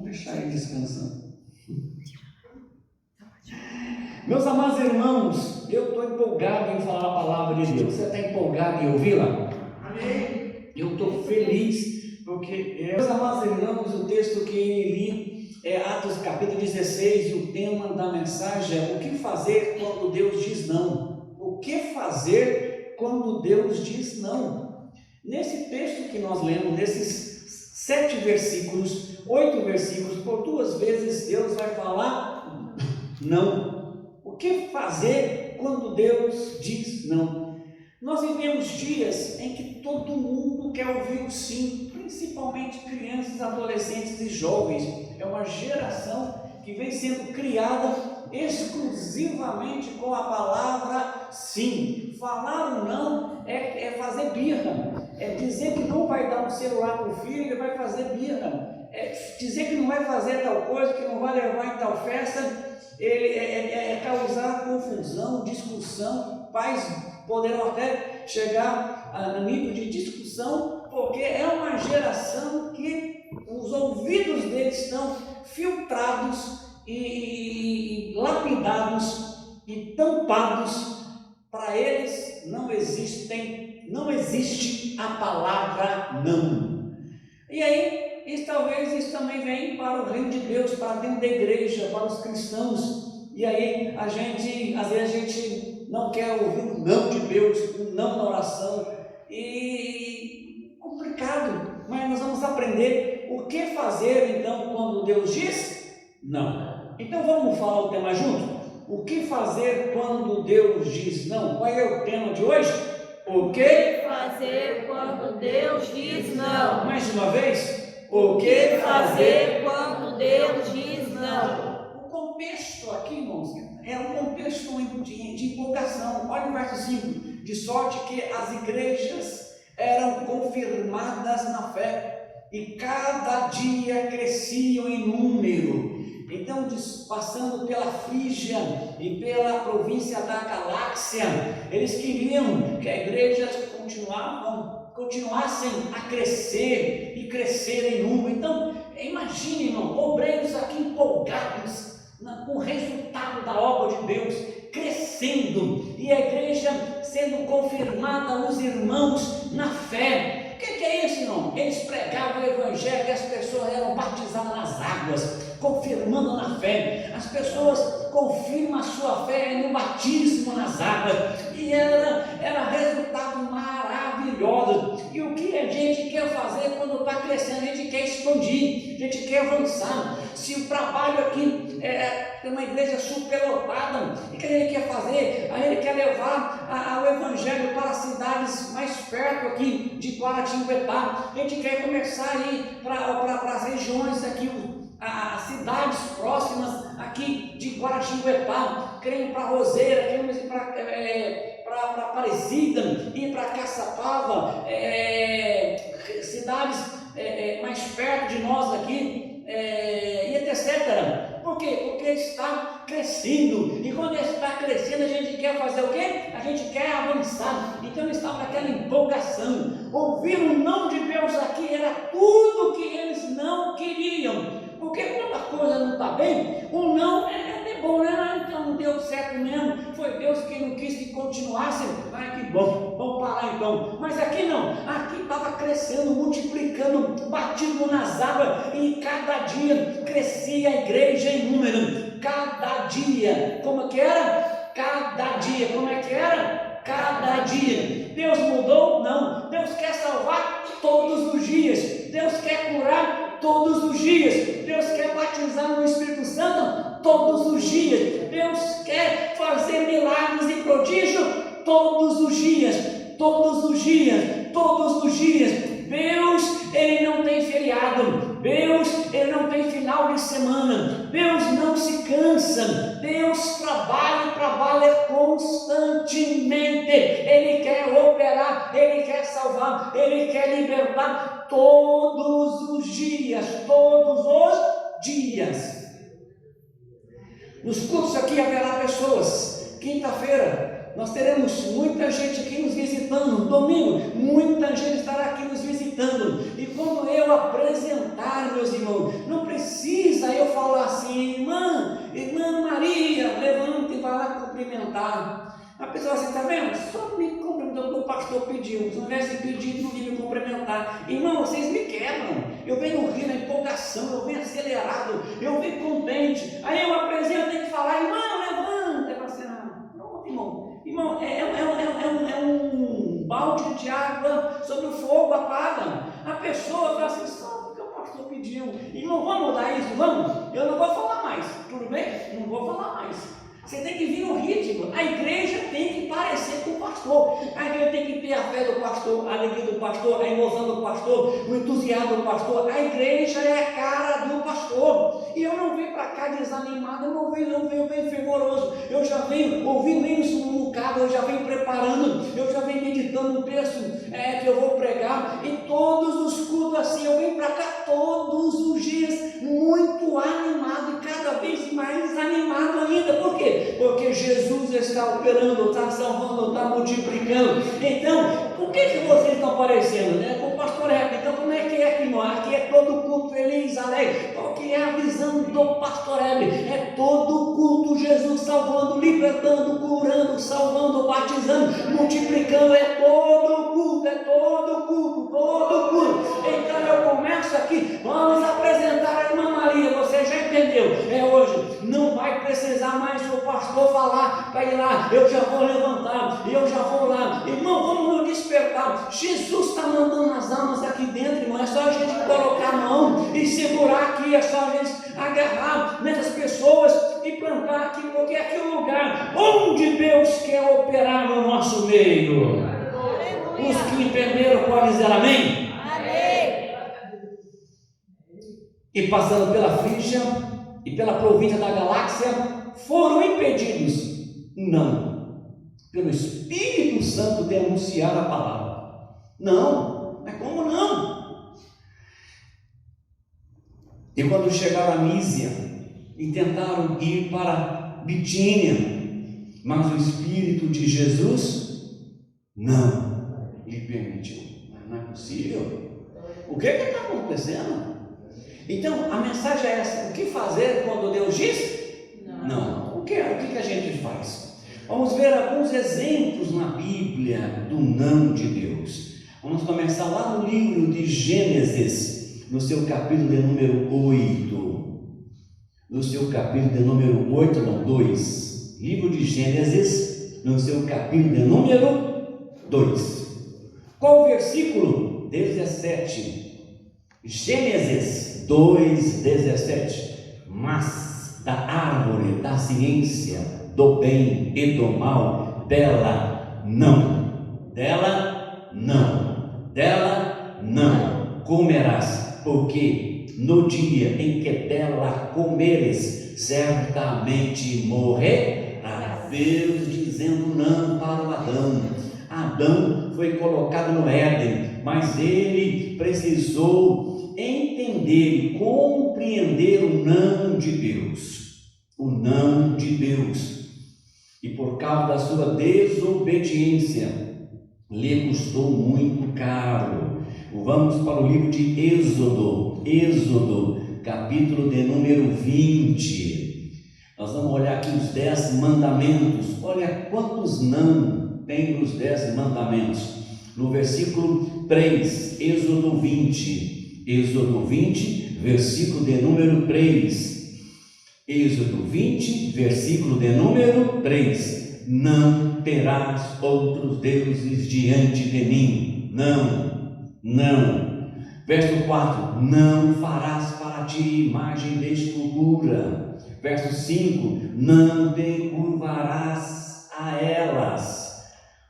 deixar ele descansando. Meus amados irmãos, eu estou empolgado em falar a palavra de Deus. Você está empolgado em ouvi-la? Amém? Eu estou feliz, porque, meus amados irmãos, o texto que li é Atos capítulo 16, e o tema da mensagem é: o que fazer quando Deus diz não? O que fazer quando Deus diz não? Nesse texto que nós lemos, nesses 7 versículos, 8 versículos, por 2 vezes Deus vai falar não. O que fazer quando Deus diz não? Nós vivemos dias em que todo mundo quer ouvir o sim, principalmente crianças, adolescentes e jovens. É uma geração que vem sendo criada exclusivamente com a palavra sim. Falar o não é fazer birra, é dizer que não vai dar um celular para o filho, ele vai fazer birra, é dizer que não vai fazer tal coisa, que não vai levar em tal festa. Ele é causar confusão, discussão. Pais poderão até chegar a nível de discussão, porque é uma geração que os ouvidos deles estão filtrados e lapidados e tampados. Para eles não existe a palavra não. E aí, talvez isso também vem para o reino de Deus, para dentro da igreja, para os cristãos. E aí às vezes a gente não quer ouvir o não de Deus, o não na oração, e complicado. Mas nós vamos aprender o que fazer então quando Deus diz não. Então vamos falar o tema junto? O que fazer quando Deus diz não? Qual é o tema de hoje? O que fazer quando Deus diz não? Mais uma vez. O que fazer quando Deus diz não? O contexto aqui, irmãos, é um contexto de empolgação. Olha o verso 5: de sorte que as igrejas eram confirmadas na fé e cada dia cresciam em número. Então, passando pela Frígia e pela província da Galáxia, eles queriam que a igreja continuassem a crescer e crescer em número. Então, imagine, irmão, obreiros aqui empolgados com o resultado da obra de Deus, crescendo, e a igreja sendo confirmada, os irmãos na fé. O que é isso, irmão? Eles pregavam o evangelho e as pessoas eram batizadas nas águas, confirmando na fé. As pessoas confirmam a sua fé no batismo nas águas, e era resultado maravilhoso. E o que a gente quer fazer quando está crescendo? A gente quer expandir, a gente quer avançar. Se o trabalho aqui tem uma igreja superlotada, o que ele quer fazer? Aí ele quer levar o evangelho para as cidades mais perto aqui de Guaratinguetá. A gente quer começar a ir para as regiões aqui, as cidades próximas aqui de Guaratinguetá. Queremos ir para Roseira, queremos ir para Aparecida, ir para Caçapava, cidades mais perto de nós aqui, e etc. Por quê? Porque está crescendo, e quando está crescendo a gente quer fazer o quê? A gente quer avançar. Então eles estavam naquela empolgação. Ouvir o não de Deus aqui era tudo que eles não queriam, porque quando a coisa não está bem, o não é bom, né? Então não deu certo mesmo, foi Deus quem não quis que continuasse. Ai, que bom, vamos parar então. Mas aqui não, aqui estava crescendo, multiplicando, batismo nas águas, e cada dia crescia a igreja em número. Cada dia, como que era? Cada dia, como é que era? Cada dia. Deus mudou? Não. Deus quer salvar todos os dias. Deus quer curar todos os dias. Deus quer batizar no Espírito Santo todos os dias. Deus quer fazer milagres e prodígios todos os dias. Todos os dias. Todos os dias. Deus, Ele não tem feriado. Deus, Ele não tem final de semana. Deus não se cansa. Deus trabalha constantemente. Ele quer operar, Ele quer salvar, Ele quer libertar todos os dias. Todos os dias. Nos cursos aqui haverá pessoas. Quinta-feira nós teremos muita gente aqui nos visitando. Domingo, muita gente estará aqui nos visitando. E quando eu apresentar, meus irmãos, não precisa cumprimentar. A pessoa assim, está vendo? Só me cumprimentou porque o pastor pediu. Se não tivesse pedido, não ia me cumprimentar. Irmão, vocês me quebram. Eu venho no rio, na empolgação, eu venho acelerado, eu venho contente. Aí eu apresento, eu tenho que falar, irmão, levanta. Eu falo assim, pronto, irmão. Irmão, é um balde de água sobre o fogo, apaga. A pessoa fala assim, só porque o pastor pediu. Irmão, vamos mudar isso? Vamos? Eu não vou falar mais. Tudo bem? Não vou falar mais. Você tem que vir no ritmo. A igreja tem que parecer com o pastor. A igreja tem que ter a fé do pastor, a alegria do pastor, a emoção do pastor, o entusiasmo do pastor. A igreja é a cara do pastor. E eu não venho para cá desanimado, eu venho fervoroso. Eu já venho ouvindo isso no bocado, eu já venho preparando, eu já venho meditando o texto que eu vou pregar. E todos os cultos assim, eu venho para cá todos os dias, muito animado e cada vez mais animado ainda. Por quê? Porque Jesus está operando, está salvando, está multiplicando. Então, por que vocês estão parecendo, né? Com o pastor Heber, então como é que é aqui, irmão? Aqui é todo culto feliz, alegre. Qual que é a visão do pastor Heber? É todo culto Jesus salvando, libertando, curando, salvando, batizando, multiplicando. É todo culto, todo culto. Então eu começo aqui, vamos apresentar a irmã Maria, você já entendeu? É hoje, não vai precisar mais o pastor falar para ir lá, eu já vou levantar, eu já vou lá. Irmão, vamos nos despertar. Jesus está mandando as almas aqui dentro, irmão. É só a gente colocar a mão e segurar aqui, é só a gente agarrar nessas pessoas e plantar aqui, porque aqui é o lugar onde Deus quer operar no nosso meio. Os que entenderam podem dizer amém? Amém. E passando pela Frígia e pela província da Galáxia, foram impedidos, não, pelo Espírito Santo de anunciar a palavra. Não, mas como não? E quando chegaram a Mísia e tentaram ir para Bitínia, mas o Espírito de Jesus não lhe permitiu. Não é possível. O que está acontecendo? Então a mensagem é essa: o que fazer quando Deus diz não? O que a gente faz? Vamos ver alguns exemplos na Bíblia do não de Deus. Vamos começar lá no livro de Gênesis, no seu capítulo de número 8. No seu capítulo de número 8, não, 2. Livro de Gênesis, no seu capítulo de número 2. Qual o versículo? 17. Gênesis 2:17. Mas da árvore da ciência do bem e do mal, dela não comerás, porque no dia em que dela comeres, certamente morrerás. Deus dizendo não para o Adão. Adão foi colocado no Éden, mas ele precisou entender e compreender o não de Deus. O não de Deus. E por causa da sua desobediência, lhe custou muito caro. Vamos para o livro de Êxodo, capítulo de número 20. Nós vamos olhar aqui os 10 mandamentos. Olha quantos não tem nos 10 mandamentos. No versículo 3, Êxodo 20, versículo de número 3. Êxodo 20, versículo de número 3. Não terás outros deuses diante de mim. Não. Verso 4. Não farás para ti imagem de escultura. Verso 5. Não te curvarás a elas.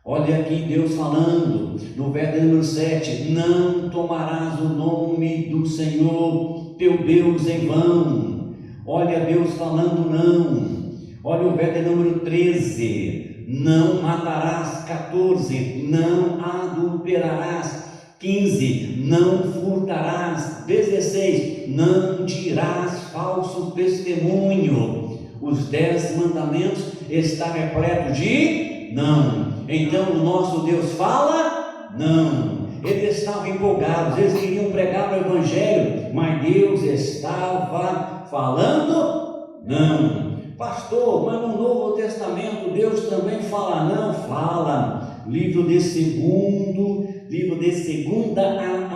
Olha aqui Deus falando no verso número 7. Não tomarás o nome do Senhor teu Deus em vão. Olha Deus falando não. Olha o verso número 13. Não matarás. 14. Não adulterarás. 15. Não furtarás. 16. Não dirás falso testemunho. Os 10 mandamentos estão repletos de não. Então o nosso Deus fala não. Eles estavam empolgados, eles queriam pregar o Evangelho, mas Deus estava falando não. Pastor, mas no Novo Testamento Deus também fala, não fala. Livro de segunda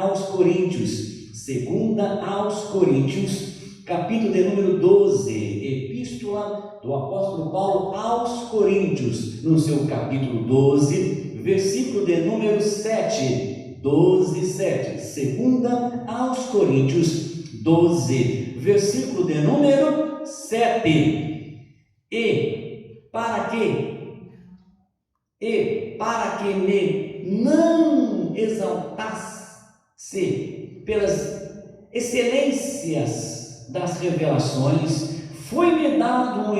aos Coríntios, segunda aos Coríntios, capítulo de número 12, epístola do apóstolo Paulo aos Coríntios, no seu capítulo 12, versículo de número 7, 12, 7, segunda aos Coríntios 12, versículo de número 7. E para que me não exaltasse pelas excelências das revelações, foi-me dado um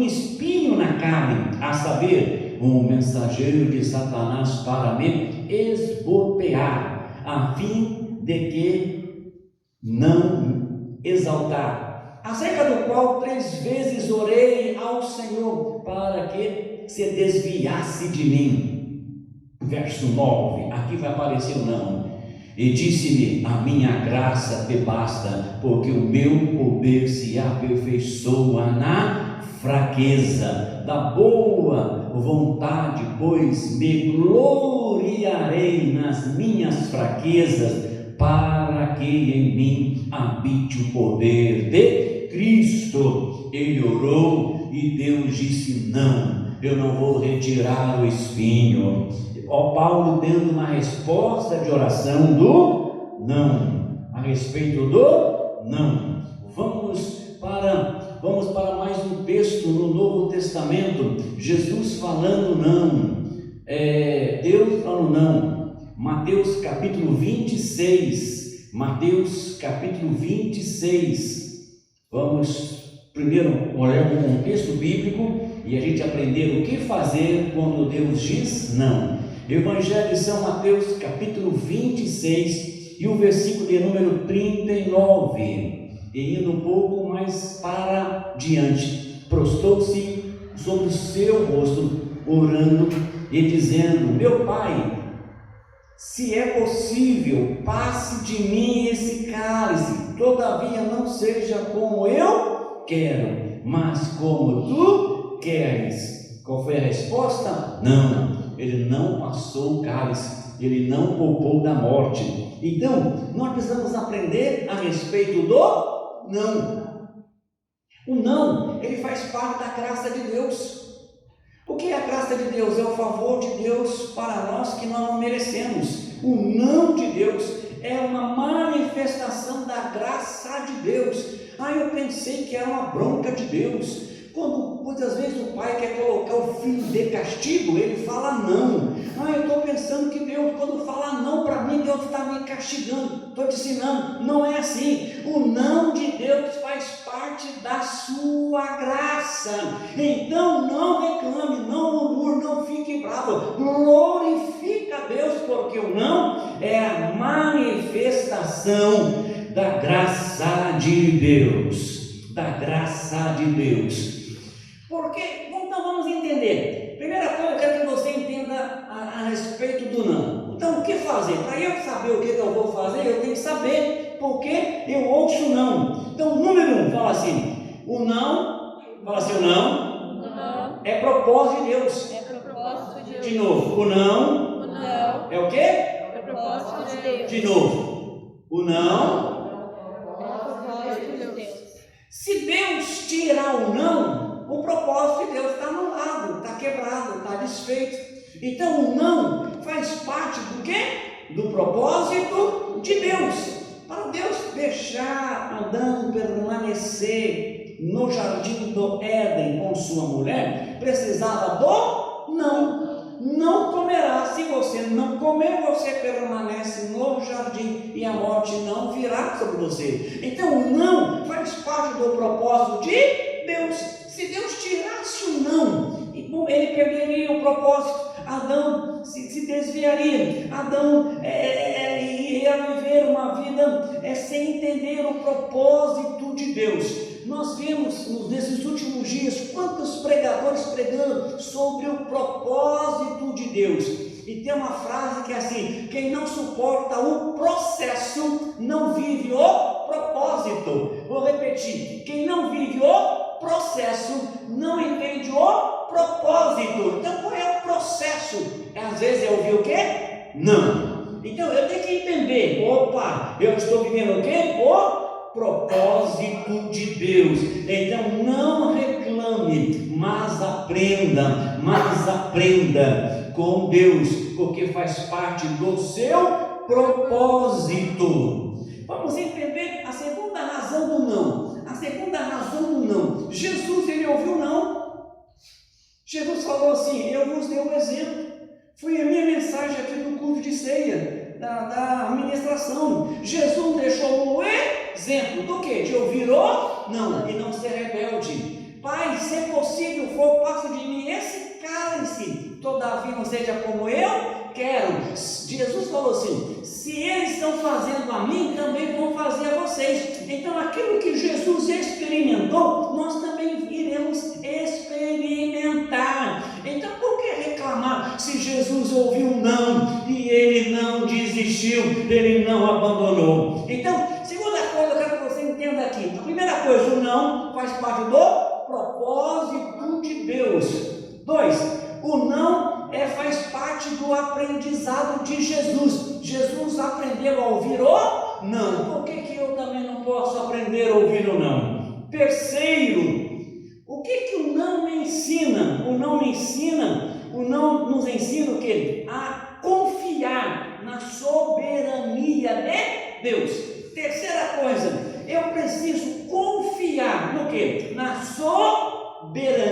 espinho na carne, a saber, um mensageiro de Satanás para me esbopear, a fim de que não exaltar, acerca do qual 3 vezes orei ao Senhor para que se desviasse de mim. Verso 9, aqui vai aparecer o não. E disse-me, a minha graça te basta, porque o meu poder se aperfeiçoa na fraqueza. Da boa vontade, pois me gloriarei nas minhas fraquezas, para que em mim habite o poder de Cristo. Ele orou e Deus disse, não, eu não vou retirar o espinho. Ó, Paulo dando uma resposta de oração do não, a respeito do não. Vamos para mais um texto no Novo Testamento, Jesus falando não, Deus falando não. Mateus capítulo 26, Mateus capítulo 26, vamos primeiro olhar o contexto bíblico e a gente aprender o que fazer quando Deus diz não. Evangelho de São Mateus capítulo 26 e o versículo de número 39, e indo um pouco mais para diante, prostrou-se sobre o seu rosto, orando e dizendo, meu Pai, se é possível, passe de mim esse cálice, todavia não seja como eu quero, mas como tu queres. Qual foi a resposta? Não, ele não passou o cálice, ele não poupou da morte. Então, nós precisamos aprender a respeito do não. O não, ele faz parte da graça de Deus. O que é a graça de Deus? É o favor de Deus para nós que nós não merecemos. O não de Deus é uma manifestação da graça de Deus. Eu pensei que era uma bronca de Deus. Quando muitas vezes o pai quer colocar o filho de castigo, ele fala não. Eu estou pensando que Deus, quando fala não para mim, Deus está me castigando, estou te ensinando. Não é assim. O não de Deus faz parte da sua graça. Então não reclame, não murmure, não fique bravo. Glorifica a Deus, porque o não é a manifestação da graça de Deus. Da graça de Deus. Porque, então vamos entender. Primeira coisa, eu quero que você entenda a respeito do não. Então, o que fazer? Para eu saber o que eu vou fazer, eu tenho que saber porque eu ouço não. Então, número 1, fala assim, o não, fala assim, o não é propósito de Deus. É propósito de Deus. De novo, o não é o quê? É propósito de Deus. De novo, o não É propósito de Deus. Se Deus tirar o não, o propósito de Deus está anulado, está quebrado, está desfeito. Então o não faz parte do quê? Do propósito de Deus. Para Deus deixar Adão permanecer no jardim do Éden com sua mulher, precisava do não. Não comerá. Se você não comer, você permanece no jardim e a morte não virá sobre você. Então o não faz parte do propósito de Deus. Se Deus tirasse o não, ele perderia o propósito. Adão se desviaria. Adão ia viver uma vida sem entender o propósito de Deus. Nós vimos nesses últimos dias quantos pregadores pregando sobre o propósito de Deus. E tem uma frase que é assim: quem não suporta o processo não vive o propósito. Vou repetir: quem não vive o propósito processo, não entende o propósito. Então, qual é o processo? Às vezes é ouvir o quê? Não. Então, eu tenho que entender, opa, eu estou vivendo o quê? O propósito de Deus. Então, não reclame, mas aprenda com Deus, porque faz parte do seu propósito. Vamos entender a segunda razão do não. A segunda razão do não. Jesus, ele ouviu não. Jesus falou assim: eu vos dei um exemplo. Foi a minha mensagem aqui do culto de ceia, da administração. Jesus deixou o exemplo do quê? De ouvir o não e não ser rebelde. Pai, se possível for, passa de mim esse cálice, todavia não seja como eu quero. Jesus falou assim: se eles estão fazendo a mim, também vão fazer a vocês. Então aquilo que Jesus experimentou, nós também iremos experimentar. Então por que reclamar se Jesus ouviu não e ele não desistiu, ele não abandonou? Então, segunda coisa, eu quero que você entenda aqui. A primeira coisa, o não faz parte do propósito de Deus. 2, o não faz parte do aprendizado de Jesus. Jesus aprendeu a ouvir o não. Por que eu também não posso aprender a ouvir o não? Terceiro, o que o não me ensina? O não nos ensina o quê? A confiar na soberania de Deus. Terceira coisa, eu preciso confiar no quê? Na soberania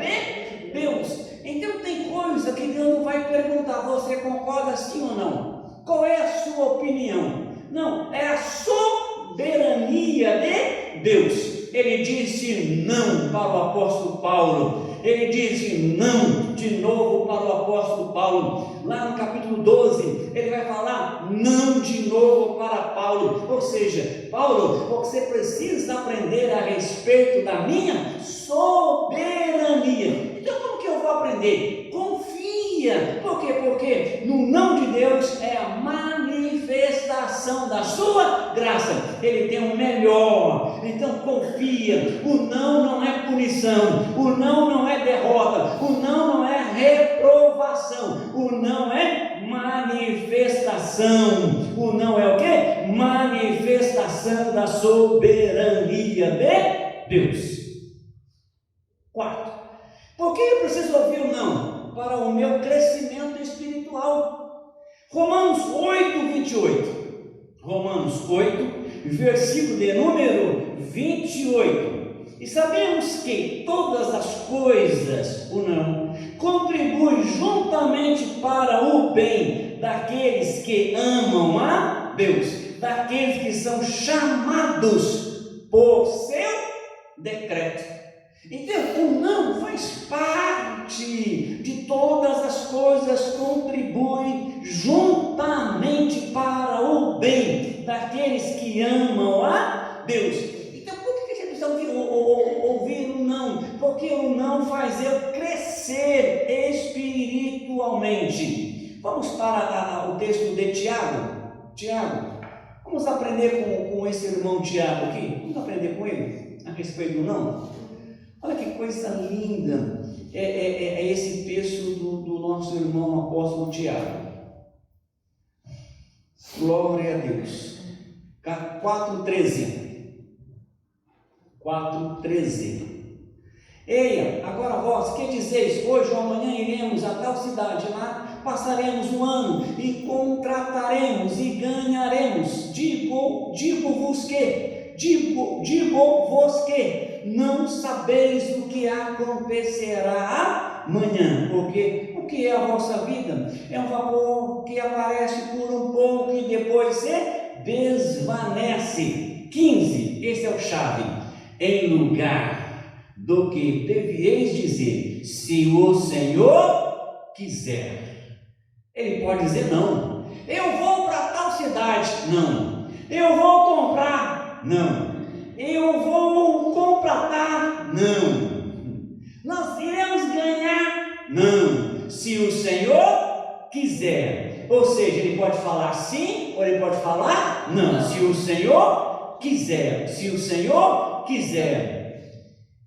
de Deus. Então tem coisa que Deus não vai perguntar: você concorda sim ou não? Qual é a sua opinião? Não, é a soberania de Deus. Ele disse não para o apóstolo Paulo. Ele disse não de novo para o apóstolo Paulo. Lá no capítulo 12, ele vai falar não de novo para Paulo. Ou seja, Paulo, você precisa aprender a respeito da minha soberania. Então como que eu vou aprender? Confia. Por quê? Porque no não de Deus é a manifestação da sua graça. Ele tem o melhor. Então confia. O não é punição. O não é derrota. O não é reprovação. O não é manifestação. O não é o quê? Manifestação da soberania de Deus. 4. Por que eu preciso ouvir o não? Para o meu crescimento espiritual. Romanos 8:28. Romanos 8, versículo de número 28. E sabemos que todas as coisas, o não, contribuem juntamente para o bem daqueles que amam a Deus, daqueles que são chamados por seu decreto. Então, o não faz parte de todas as coisas, contribui juntamente para o bem daqueles que amam a Deus. Então, por que a gente precisa ouvir o não? Porque o não faz eu crescer espiritualmente. Vamos para o texto de Tiago. Vamos aprender com esse irmão Tiago aqui. Vamos aprender com ele a respeito do não. Olha que coisa linda é esse texto do nosso irmão apóstolo Tiago. Glória a Deus. 4:13. 4:13. Eia, agora vós, que dizeis? Hoje ou amanhã iremos a tal cidade, lá passaremos um ano e contrataremos e ganharemos. Digo-vos que não sabeis o que acontecerá amanhã, porque o que é a vossa vida? É um vapor que aparece por um pouco e depois se desvanece. 15, esse é o chave. Em lugar do que devieis dizer, se o Senhor quiser. Ele pode dizer não. Eu vou para tal cidade. Não. Eu vou comprar. Não. Eu vou contratar? Não. Nós iremos ganhar? Não. Se o Senhor quiser. Ou seja, ele pode falar sim ou ele pode falar não. Se o Senhor quiser. Se o Senhor quiser.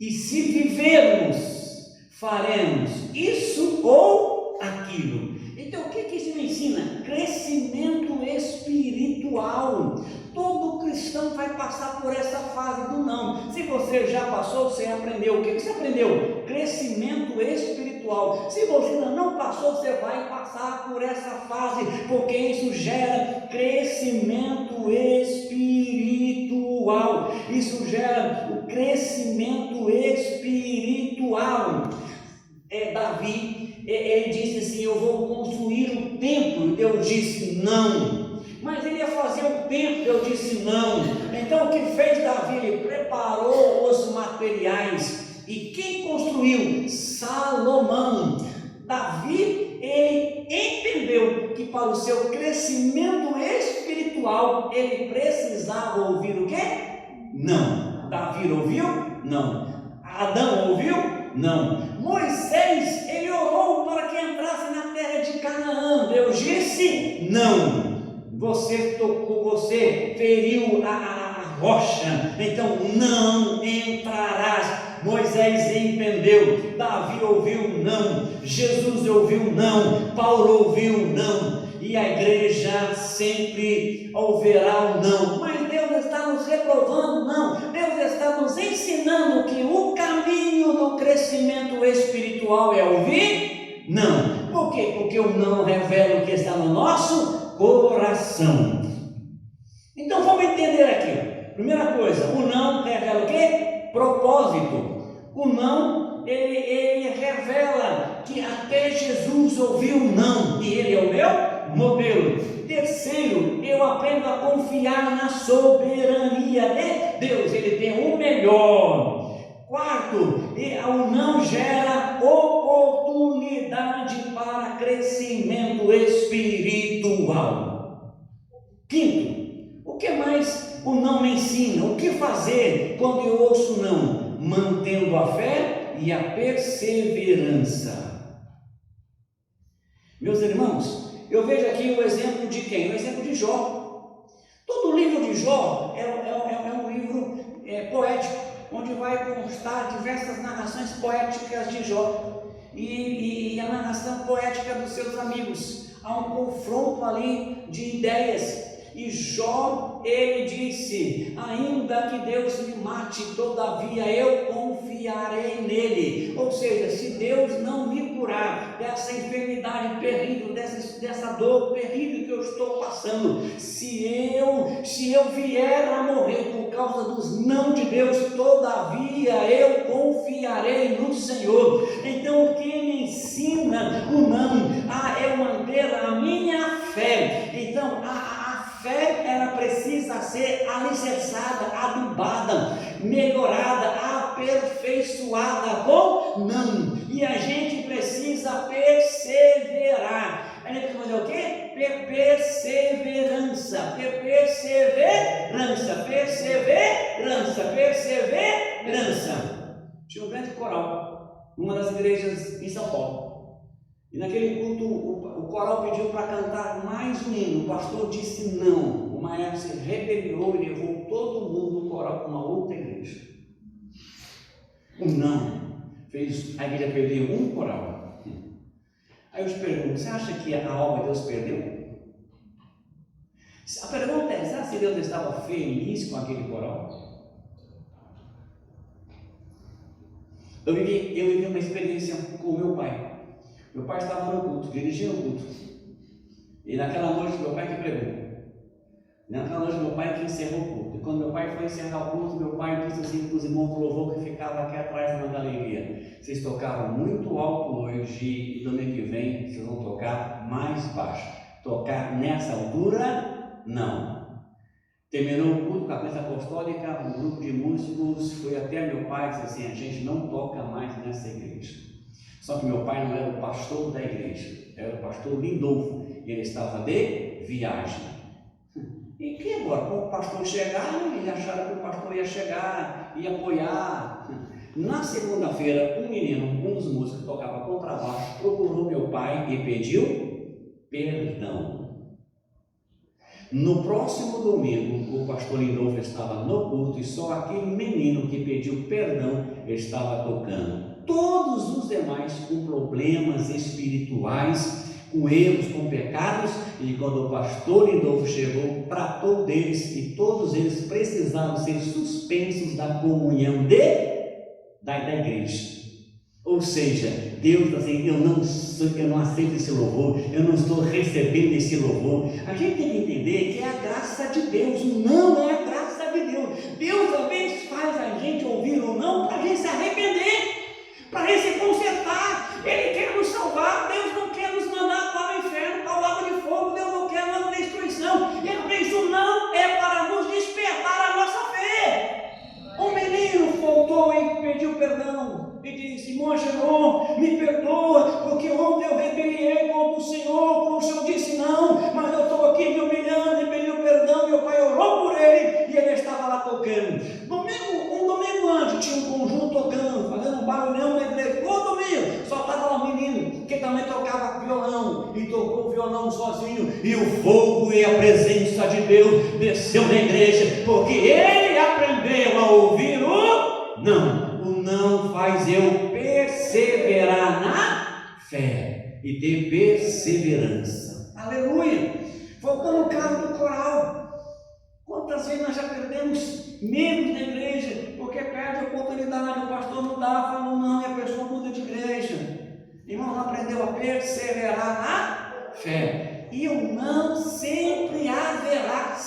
E se vivermos, faremos isso ou aquilo. Então, o que isso me ensina? Crescimento espiritual. Todo cristão vai passar por essa fase do não. Se você já passou, você aprendeu. O que você aprendeu? Crescimento espiritual. Se você ainda não passou, você vai passar por essa fase, porque isso gera crescimento espiritual. Isso gera o crescimento espiritual. Davi, ele disse assim: eu vou construir um templo. Deus disse não. Mas ele ia fazer um templo, Deus disse não. Então o que fez Davi? Ele preparou os materiais. E quem construiu? Salomão. Davi, ele entendeu que para o seu crescimento espiritual, ele precisava ouvir o quê? Não. Davi ouviu? Não. Adão ouviu? Não. Moisés, ele orou para que entrasse na terra de Canaã. Deus disse não. Você tocou, você feriu a rocha, então não entrarás. Moisés entendeu, Davi ouviu não, Jesus ouviu não, Paulo ouviu não, e a igreja sempre ouvirá o não. Mas Deus está nos reprovando? Não. Deus está nos ensinando que o caminho do crescimento espiritual é ouvir? Não. Por quê? Porque o não revela o que está no nosso coração. Então vamos entender aqui. Primeira coisa, o não revela o quê? Propósito. O não, ele revela que até Jesus ouviu não, e ele é o meu modelo. Terceiro, eu aprendo a confiar na soberania de Deus. Ele tem o melhor. Quarto, o não gera oportunidade para crescimento espiritual. Quinto, o que mais o não me ensina? O que fazer quando eu ouço não? Mantendo a fé e a perseverança. Meus irmãos, eu vejo aqui o exemplo de quem? O exemplo de Jó. Todo o livro de Jó é um livro poético, onde vai constar diversas narrações poéticas de Jó e a narração poética dos seus amigos. Há um confronto ali de ideias. E Jó, ele disse: ainda que Deus me mate, todavia eu confiarei nele. Ou seja, se Deus não me curar dessa enfermidade terrível, dessa dor terrível que eu estou passando, se eu vier a morrer por causa dos não de Deus, todavia eu confiarei no Senhor. Então o que me ensina o não? É manter a minha fé. Então a fé, ela precisa ser alicerçada, adubada, melhorada, aperfeiçoada com não. E a gente precisa perseverar. A gente precisa fazer o quê? Perseverança. Tinha um grande coral numa das igrejas em São Paulo. E naquele culto, o coral pediu para cantar mais um hino. O pastor disse não. O maestro se rebeliou e levou todo mundo do coral para uma outra igreja. O não fez a igreja perder um coral. Aí eu te pergunto: você acha que a obra de Deus perdeu? A pergunta é: será que Deus estava feliz com aquele coral? Eu vivi uma experiência com o meu pai. Meu pai estava no culto, dirigindo o culto. E naquela noite meu pai que pregou. Naquela noite meu pai que encerrou o culto. E quando meu pai foi encerrar o culto, meu pai disse assim para os irmãos do louvor que ficavam aqui atrás na galeria: vocês tocaram muito alto hoje, e domingo que vem vocês vão tocar mais baixo. Tocar nessa altura, não. Terminou o culto com a bênção apostólica, um grupo de músicos foi até meu pai e disse assim: a gente não toca mais nessa igreja. Só que meu pai não era o pastor da igreja, era o pastor Lindolfo, e ele estava de viagem. E que agora? Quando o pastor chegar, eles acharam que o pastor ia chegar, ia apoiar. Na segunda-feira, um menino, um dos músicos que tocava contrabaixo, procurou meu pai e pediu perdão. No próximo domingo, o pastor Lindolfo estava no culto e só aquele menino que pediu perdão estava tocando. Todos os demais com problemas espirituais, com erros, com pecados, e quando o pastor Lindolfo chegou, tratou deles e todos eles precisavam ser suspensos da comunhão da igreja. Ou seja, Deus está dizendo, eu não aceito esse louvor, eu não estou recebendo esse louvor. A gente tem que entender que é a graça de Deus, não é a graça de Deus. Deus às vezes faz a gente ouvir ou não para a gente se arrepender, para a gente se consertar. Ele quer nos salvar, Deus não quer nos mandar para o inferno, para o lago de fogo, Deus não quer nossa destruição. Isso não é para nos despertar a nossa fé. Um menino voltou e pediu perdão e disse: irmão Geron, me perdoa, porque ontem eu rebeliei contra o Senhor, como o Senhor disse não, mas eu estou aqui me humilhando e pediu perdão. Meu pai orou por ele e ele estava lá tocando. Um domingo antes tinha um conjunto tocando, fazendo um barulhão na igreja. Domingo só estava lá um menino que também tocava violão e tocou o violão sozinho, e o fogo e a presença de Deus desceu na igreja, porque ele aprendeu a ouvir o não. O não faz eu perseverar na fé e ter perseverança. Aleluia! Voltando ao caso do coral, quantas vezes nós já perdemos membros da igreja porque perde a oportunidade, o pastor não dá, falou não, e a pessoa muda de igreja. Irmão, não aprendeu a perseverar na fé. E o não sempre haverá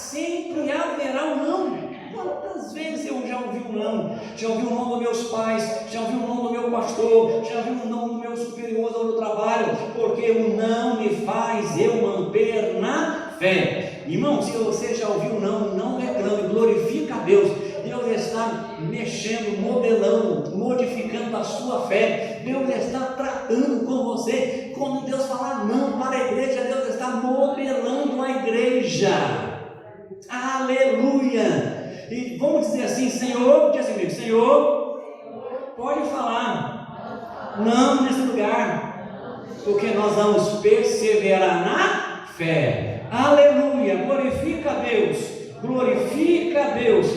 um não. Quantas vezes eu já ouvi um não? Já ouvi o não dos meus pais, já ouvi o não do meu pastor, já ouvi o não do meu superior no trabalho, porque o não me faz eu manter na fé. Irmão, se você já ouviu não reclame, glorifica a Deus. Deus está mexendo, modelando, modificando a sua fé. Deus está tratando com você. Quando Deus falar não para a igreja, Deus está modelando a igreja. Aleluia! E vamos dizer assim: Senhor, diz assim, Senhor, pode falar não nesse lugar, porque nós vamos perseverar na fé. Aleluia! Glorifica a Deus, glorifica a Deus.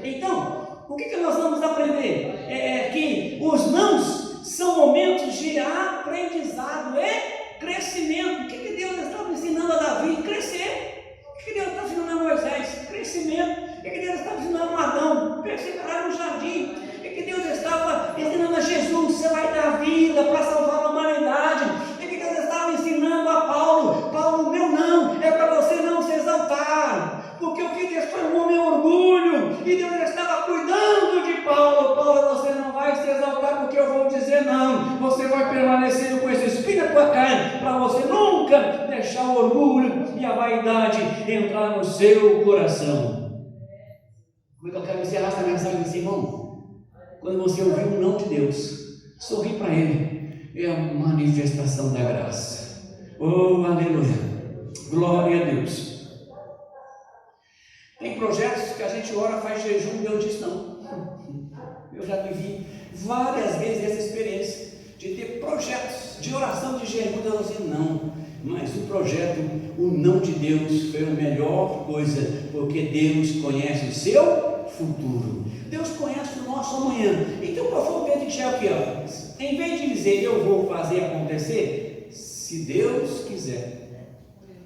Então, o que nós vamos aprender? Que os nãos são momentos de aprendizado e crescimento. O que Deus estava ensinando a Davi? Crescer. O que Deus está ensinando a Moisés? Crescimento. O que Deus estava ensinando a Adão? Perseverar no jardim. O que Deus estava ensinando a Jesus? Você vai dar vida para salvar a humanidade. O que Deus estava ensinando a Paulo? Paulo, meu não é para você não se exaltar, porque o que destrói o homem é orgulho. E Deus estava cuidando de Paulo. Paulo, você não vai se exaltar porque eu vou dizer não. Você vai permanecer com esse espírito na tua carne, para você nunca deixar o orgulho e a vaidade entrar no seu coração. Como é que eu quero encerrar essa mensagem desse irmão? Quando você ouvir um não de Deus, sorri para ele. É a manifestação da graça. Oh, aleluia! Glória a Deus. Tem projetos que a gente ora, faz jejum, Deus diz não. Eu já vivi várias vezes essa experiência de ter projetos de oração, de jejum, Deus assim, não. Mas o projeto, o não de Deus foi a melhor coisa, porque Deus conhece o seu futuro. Deus conhece o nosso amanhã. Então qual foi o Pedro que chega aqui? Em vez de dizer eu vou fazer acontecer, se Deus quiser.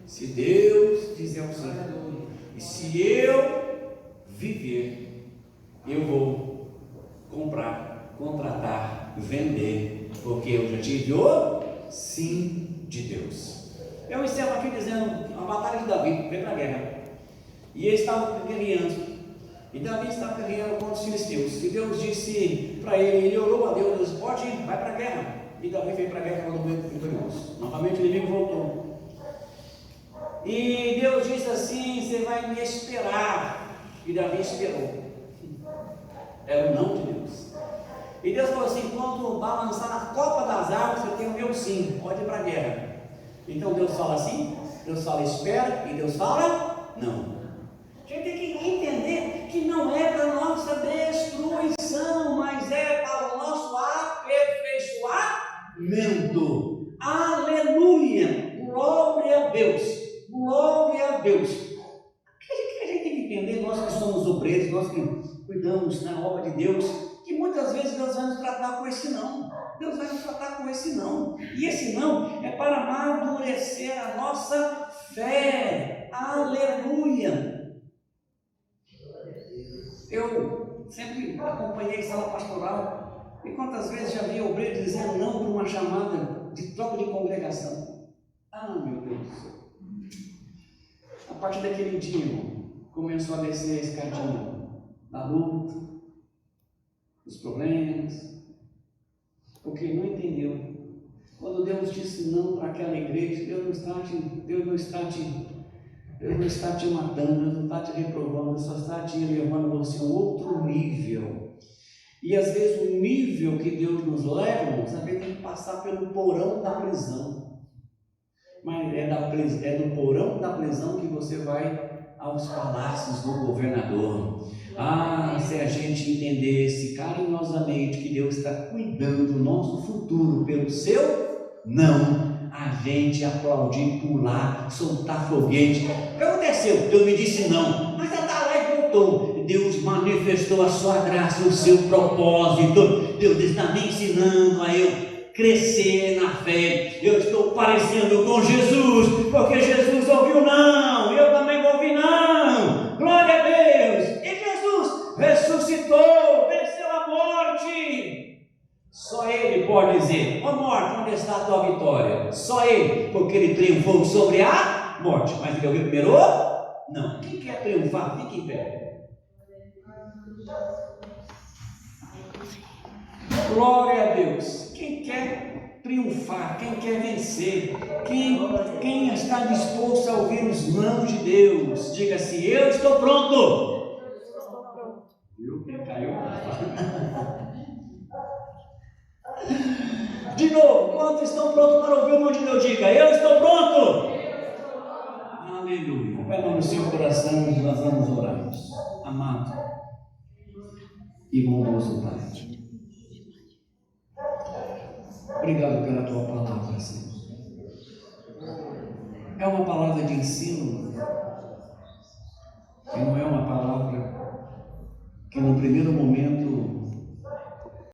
Se Deus quiser o Senhor. E se eu viver, eu vou comprar, contratar, vender, porque eu já tive o sim de Deus. Eu encerro aqui dizendo a batalha de Davi, veio para a guerra. E eles estavam guerreando. E Davi estava guerreando contra os filisteus. E Deus disse para ele, ele orou a Deus, Deus pode ir, vai para a guerra. E Davi veio para a guerra quando veio vitorioso. Novamente o inimigo voltou. E Deus disse assim, você vai me esperar. E Davi esperou. Era o não de Deus. E Deus falou assim, quando balançar na copa das árvores, você tem o meu sim, pode ir para a guerra. Então Deus fala assim, Deus fala espera, e Deus fala não. A gente tem que entender que não é para a nossa destruição, mas é para o nosso aperfeiçoamento. Aleluia! Glória a Deus! Glória a Deus! na obra de Deus, que muitas vezes Deus vai nos tratar com esse não. Deus vai nos tratar com esse não. E esse não é para amadurecer a nossa fé. Aleluia! Eu sempre acompanhei sala pastoral, e quantas vezes já vi obreiros dizendo não para uma chamada de troca de congregação. Ah, meu Deus do céu! A partir daquele dia, irmão, começou a descer a escadinha da luta, dos problemas, porque não entendeu. Quando Deus disse não para aquela igreja, Deus não está te matando, Deus não está te reprovando, Deus só está te levando você a um outro nível. E às vezes o nível que Deus nos leva, irmãos, às vezes tem que passar pelo porão da prisão. Mas é no porão da prisão que você vai aos palácios do governador. Ah, se a gente entendesse carinhosamente que Deus está cuidando do nosso futuro pelo seu não, a gente aplaudir, pular, soltar foguete. O que aconteceu? Deus me disse não, mas ela está lá e voltou. Deus manifestou a sua graça, o seu propósito. Deus está me ensinando a eu crescer na fé. Eu estou parecendo com Jesus, porque Jesus ouviu não, eu também vou ouvir não. Glória a Deus! E Jesus ressuscitou, venceu a morte. Só Ele pode dizer: ó morte, onde está a tua vitória? Só Ele, porque Ele triunfou sobre a morte. Mas Ele ouviu primeiro? Não. Quem quer triunfar, fique em pé. Glória a Deus. Quem quer triunfar, quem quer vencer, quem está disposto a ouvir os não de Deus, diga assim: eu estou pronto. Viu? Quem caiu? De novo, quantos estão prontos para ouvir o não de Deus? Diga: eu estou pronto. Aleluia. Pai, no seu coração nós vamos orar. Amado e bondoso Pai, obrigado pela tua palavra, Senhor. É uma palavra de ensino, e não é uma palavra que no primeiro momento